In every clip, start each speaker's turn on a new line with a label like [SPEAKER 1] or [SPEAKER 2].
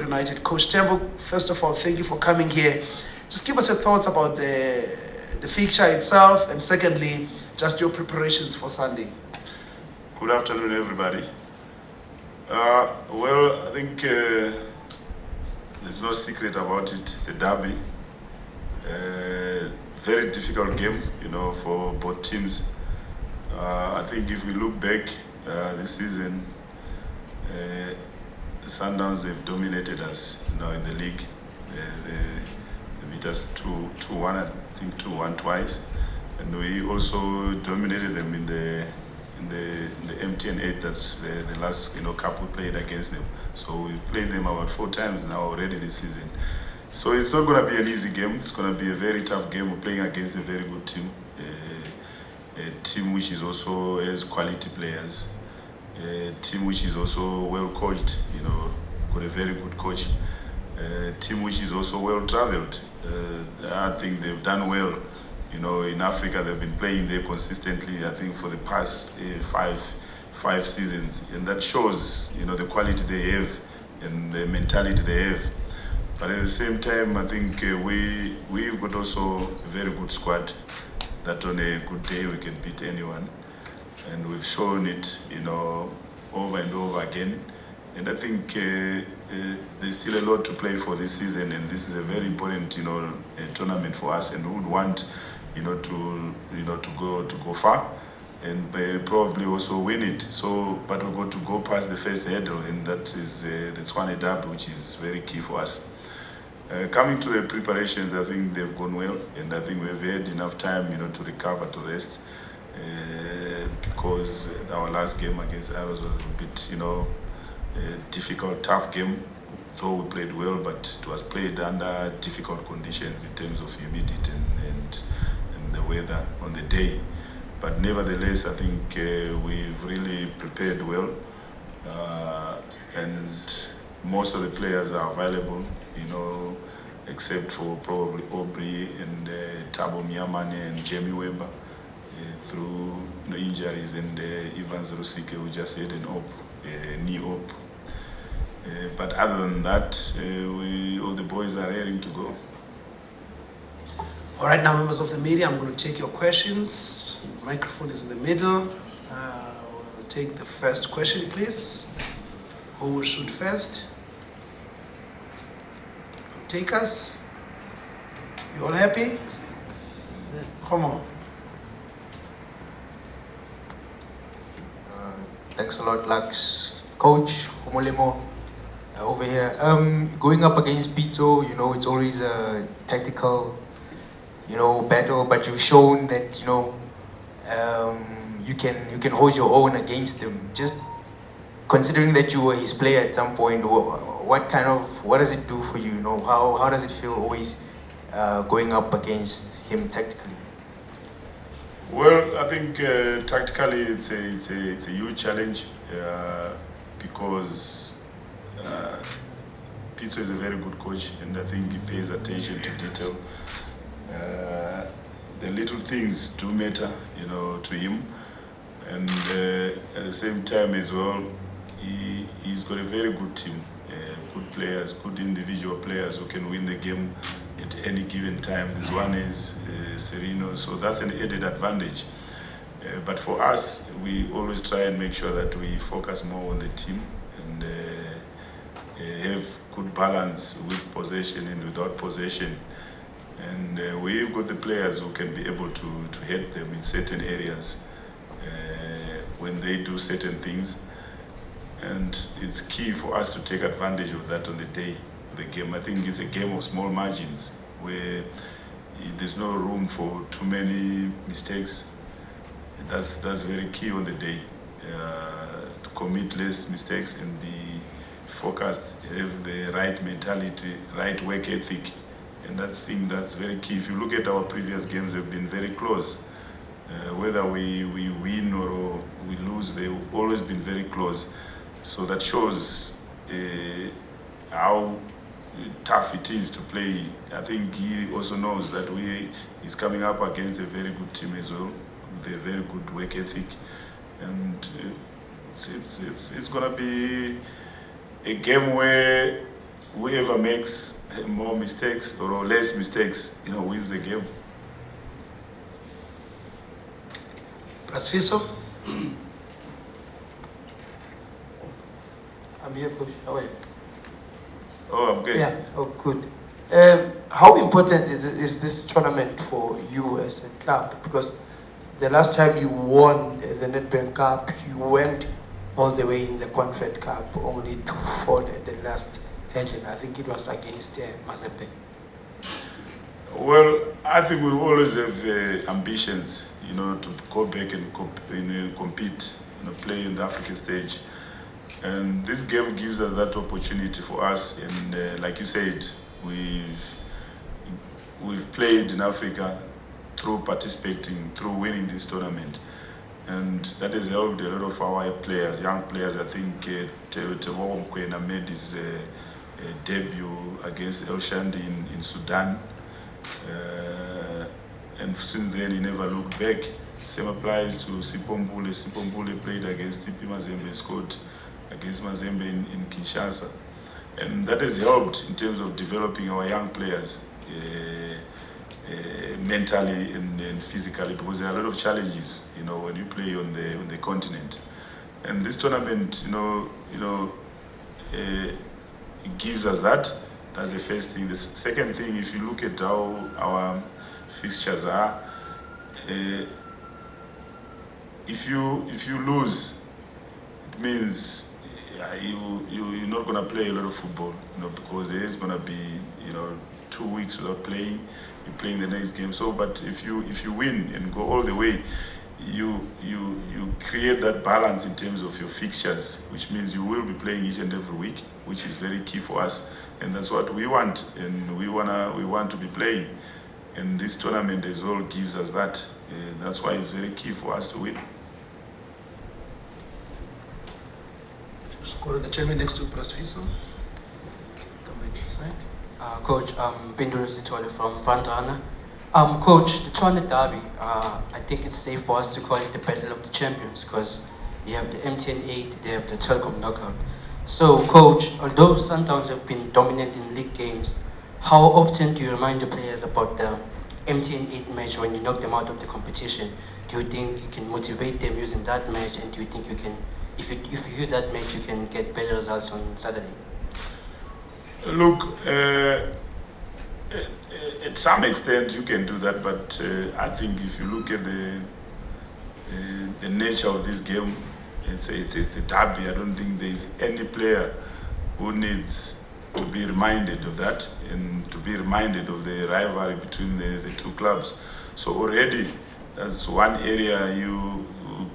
[SPEAKER 1] United. Coach Tembo, first of all, thank you for coming here. Just give us your thoughts about the fixture itself, and secondly, just your preparations for Sunday.
[SPEAKER 2] Good afternoon, everybody. Well, I think there's no secret about it. It's a derby. Very difficult game, for both teams. I think if we look back this season, the Sundowns, they've dominated us, in the league. They beat us 2-1, I think 2-1 twice, and we also dominated them in the MTN 8. That's the last cup we played against them. So we played them about 4 times now already this season. So it's not going to be an easy game. It's going to be a very tough game. We're playing against a very good team, a team which is also has quality players, a team which is also well coached. Got a very good coach. A team which is also well traveled. I think they've done well. In Africa, they've been playing there consistently, I think, for the past five seasons. And that shows, the quality they have and the mentality they have. But at the same time, I think we've got also a very good squad that on a good day we can beat anyone. And we've shown it, over and over again. And I think there's still a lot to play for this season, and this is a very important, tournament for us, and we would want, to go far, and probably also win it. So, but we've got to go past the first hurdle, and that is the Tshwane Derby, which is very key for us. Coming to the preparations, I think they've gone well, and I think we've had enough time, to recover, to rest, because our last game against Arrows was a bit, a difficult, tough game. Though we played well, but it was played under difficult conditions in terms of humidity and the weather on the day. But nevertheless, I think we've really prepared well, and most of the players are available, except for probably Aubrey and Thabo Mnyamane and Jamie Weber, through injuries, and Evans Rusike, who just had a knee op. But other than that, all the boys are raring to go.
[SPEAKER 1] All right, now, members of the media, I'm going to take your questions. Microphone is in the middle. We'll take the first question, please. Who will shoot first? Take us. You all happy? Come on.
[SPEAKER 3] Thanks a lot, Lux. Coach Humolemo, over here. Going up against Pito, it's always a tactical, battle, but you've shown that, you can hold your own against him. Just considering that you were his player at some point, what does it do for you? How does it feel always going up against him tactically?
[SPEAKER 2] Well, I think tactically it's a huge challenge, because Pizzo is a very good coach, and I think he pays attention to detail. The little things do matter, to him, and at the same time as well, he's got a very good team, good players, good individual players who can win the game at any given time. This one is Serino, so that's an added advantage. But for us, we always try and make sure that we focus more on the team and have good balance with possession and without possession. And we've got the players who can be able to help them in certain areas when they do certain things. And it's key for us to take advantage of that on the day of the game. I think it's a game of small margins where there's no room for too many mistakes. That's very key on the day, to commit less mistakes and be focused, have the right mentality, right work ethic. And I think that's very key. If you look at our previous games, they've been very close. Whether we win or we lose, they've always been very close. So that shows how tough it is to play. I think he also knows that he's coming up against a very good team as well, with a very good work ethic, and it's gonna be a game where whoever makes more mistakes or less mistakes, wins the game.
[SPEAKER 1] Prasfiso?
[SPEAKER 4] I'm here, Coach. How are you?
[SPEAKER 2] Oh, I'm good.
[SPEAKER 4] Yeah, oh, good. How important is this tournament for you as a club? Because the last time you won the Nedbank Cup, you went all the way in the Confed Cup, only to fall at the last hurdle. I think it was against Mazembe.
[SPEAKER 2] Well, I think we always have ambitions, to go back and compete, play in the African stage. And this game gives us that opportunity for us. And like you said, we've played in Africa through participating, through winning this tournament. And that has helped a lot of our players, young players. I think Tebo Mkwena made his debut against El Shandi in Sudan. And since then he never looked back. Same applies to Sipombule. Sipombule played against TP Mazembe, scored against Mazembe in Kinshasa. And that has helped in terms of developing our young players mentally and physically, because there are a lot of challenges, when you play on the continent. And this tournament, it gives us that. That's the first thing. The second thing, if you look at how our fixtures are, if you lose, it means you're not going to play a lot of football, because there is going to be 2 weeks without playing. You're playing the next game. So, but if you win and go all the way, you create that balance in terms of your fixtures, which means you will be playing each and every week, which is very key for us, and that's what we want. And we want to be playing, and this tournament as well gives us that. That's why it's very key for us to win.
[SPEAKER 1] Just go to the gentleman next to Prasfiso. Come back this side.
[SPEAKER 5] Coach, Pinduru Zitole from Fantana. Coach, the Tshwane Derby, I think it's safe for us to call it the Battle of the Champions, because you have the MTN 8, they have the Telkom knockout. So, Coach, although Sundowns have been dominant in league games, how often do you remind the players about the MTN 8 match when you knock them out of the competition? Do you think you can motivate them using that match, and do you think you can, if you use that match, you can get better results on Saturday?
[SPEAKER 2] Look, at some extent you can do that, but I think if you look at the nature of this game, it's a derby. I don't think there is any player who needs to be reminded of that and to be reminded of the rivalry between the two clubs. So already that's one area you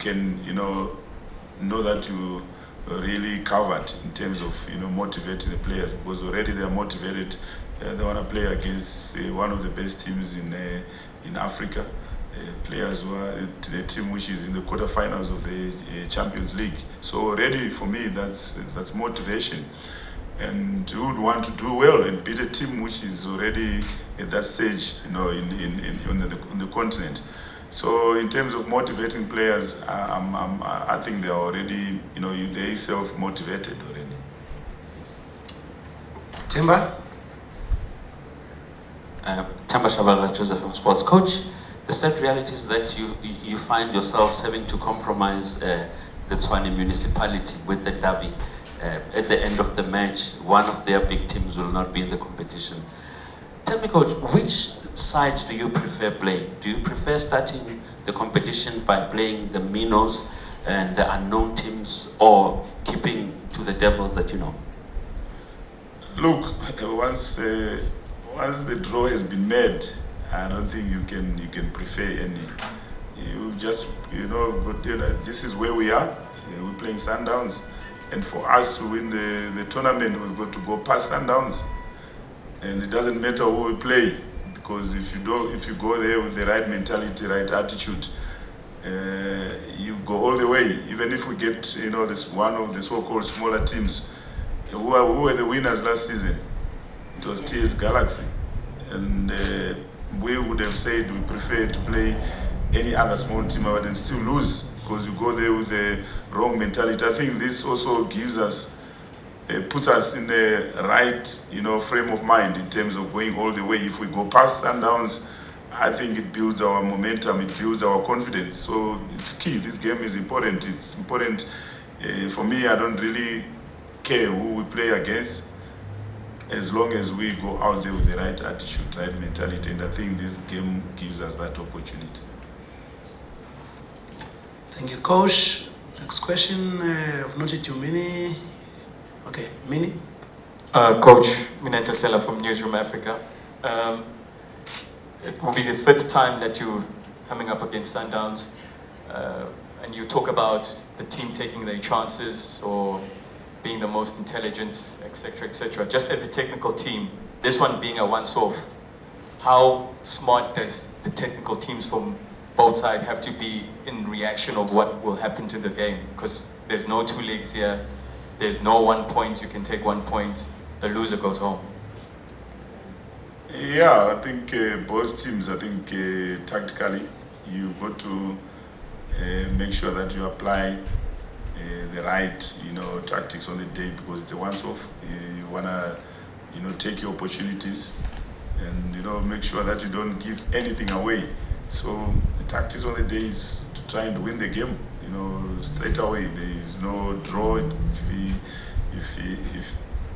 [SPEAKER 2] can know that you really covered in terms of motivating the players, because already they are motivated. They want to play against one of the best teams in Africa. Players who are the team which is in the quarterfinals of the Champions League. So already for me that's motivation, and you would want to do well and beat a team which is already at that stage, on the continent. So in terms of motivating players, I think they are already, they self-motivated already.
[SPEAKER 1] Timba?
[SPEAKER 6] Tamba Shabalala, Joseph from Sports. Coach, the sad reality is that you find yourselves having to compromise the Tshwane municipality with the derby. At the end of the match, one of their big teams will not be in the competition. Tell me, Coach, which sides do you prefer playing? Do you prefer starting the competition by playing the minnows and the unknown teams, or keeping to the devils that you know?
[SPEAKER 2] Look, once the draw has been made, I don't think you can prefer any. You just this is where we are. We're playing Sundowns, and for us to win the tournament, we've got to go past Sundowns. And it doesn't matter who we play, because if you go there with the right mentality, right attitude, you go all the way. Even if we get this one of the so-called smaller teams, who were the winners last season, it was TS Galaxy, and we would have said we prefer to play any other small team but then still lose, because you go there with the wrong mentality. I think this also gives us puts us in the right, frame of mind in terms of going all the way. If we go past Sundowns, I think it builds our momentum, it builds our confidence. So it's key. This game is important. It's important for me. I don't really care who we play against, as long as we go out there with the right attitude, right mentality, and I think this game gives us that opportunity.
[SPEAKER 1] Thank you, Coach. Next question. I've noted you, Mini. Okay, Mini.
[SPEAKER 7] Coach Minento Klela from Newsroom Africa. It will be the fifth time that you're coming up against Sundowns, and you talk about the team taking their chances or being the most intelligent, etc., etc. Just as a technical team, this one being a once-off, how smart does the technical teams from both sides have to be in reaction of what will happen to the game? Because there's no two legs here. There's no 1 point. You can take 1 point. The loser goes home.
[SPEAKER 2] Yeah, I think both teams, tactically, you got to make sure that you apply the right, tactics on the day, because it's a once-off. You wanna, take your opportunities, and make sure that you don't give anything away. So the tactics on the day is to try and win the game. Straight away. There is no draw.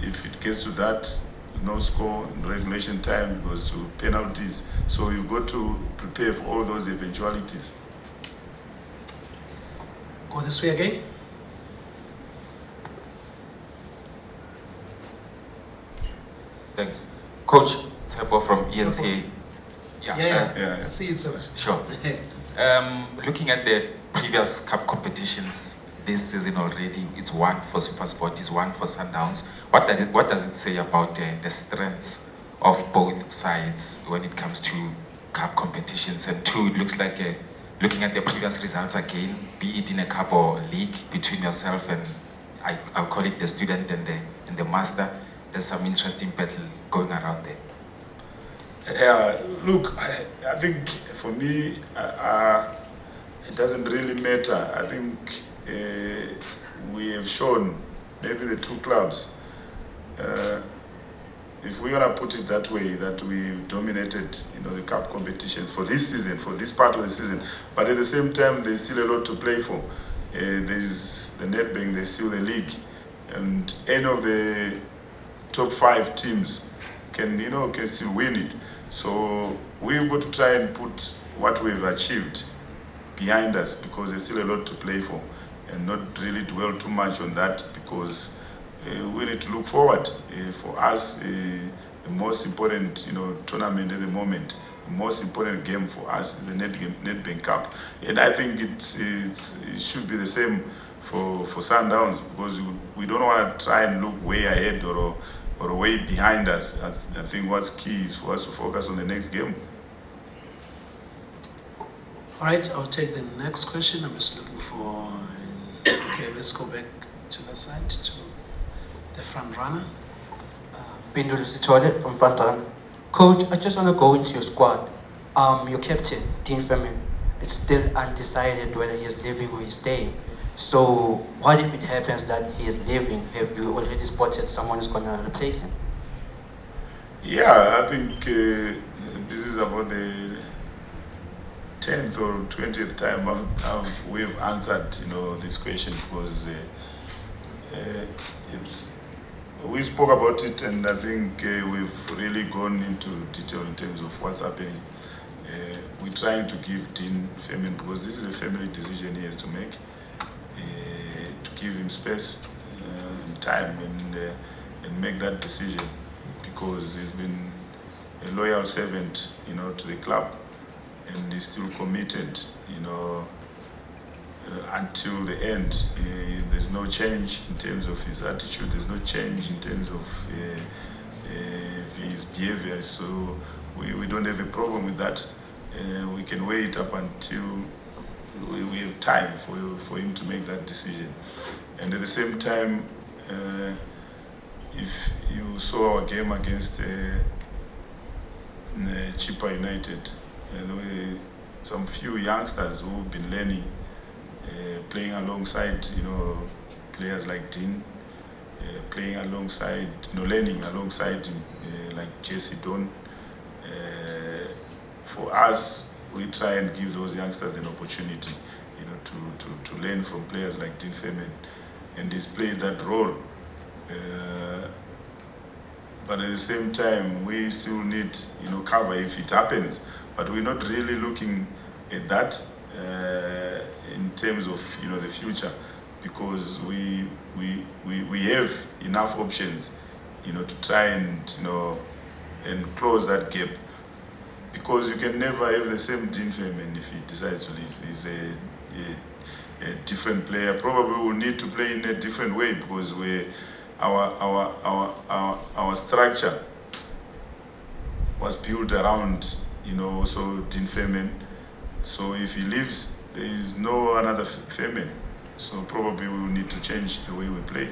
[SPEAKER 2] If it gets to that, no score in regulation time, it goes to penalties. So you've got to prepare for all those eventualities.
[SPEAKER 1] Go this way again.
[SPEAKER 8] Thanks. Coach Tembo from ENCA.
[SPEAKER 1] Yeah. I see it, sir.
[SPEAKER 8] Sure. Looking at the previous cup competitions this season already, it's one for SuperSport, it's one for Sundowns. What does it say about the strengths of both sides when it comes to cup competitions? And two, it looks like looking at the previous results again, be it in a cup or league between yourself and I'll call it the student and the master, there's some interesting battle going around there.
[SPEAKER 2] Look, I think for me, it doesn't really matter. I think we have shown, maybe the two clubs, if we want to put it that way, that we dominated, the cup competitions for this season, for this part of the season. But at the same time, there's still a lot to play for. There's the Nedbank, there's still the league, and any of the top 5 teams can still win it. So we've got to try and put what we've achieved behind us, because there's still a lot to play for, and not really dwell too much on that, because we need to look forward. For us, the most important tournament at the moment, the most important game for us is the Nedbank Cup, and I think it should be the same for Sundowns, because we don't want to try and look way ahead or way behind us. I think what's key is for us to focus on the next game.
[SPEAKER 1] All right, I'll take the next question. I'm just looking for. Okay, let's go back to the side, to the front runner.
[SPEAKER 5] Mamelodi Sundowns from front runner. Coach, I just want to go into your squad. Your captain, Dean Femin, it's still undecided whether he is leaving or he's staying. So what if it happens that he is leaving? Have you already spotted someone who's going to replace him?
[SPEAKER 2] Yeah, I think this is about the 10th or 20th time we've answered this question, because we spoke about it, and I think we've really gone into detail in terms of what's happening. We're trying to give Dean Femin, because this is a family decision he has to make, to give him space and time and make that decision, because he's been a loyal servant to the club, and he's still committed until the end. There's no change in terms of his attitude, there's no change in terms of his behavior, so we don't have a problem with that. We can wait up until we have time for him to make that decision. And at the same time, if you saw our game against SuperSport United, some few youngsters who've been learning, playing alongside players like Dean, playing alongside, learning alongside like Jesse Don. For us, we try and give those youngsters an opportunity, to learn from players like Dean Femen and display that role. But at the same time, we still need, cover if it happens. But we're not really looking at that in terms of, the future, because we have enough options, to try and, and close that gap. Because you can never have the same Dean Femen if he decides to leave. He's a different player. Probably will need to play in a different way, because our structure was built around, also Dean Femen. So if he leaves, there is no another Femen. So probably we will need to change the way we play.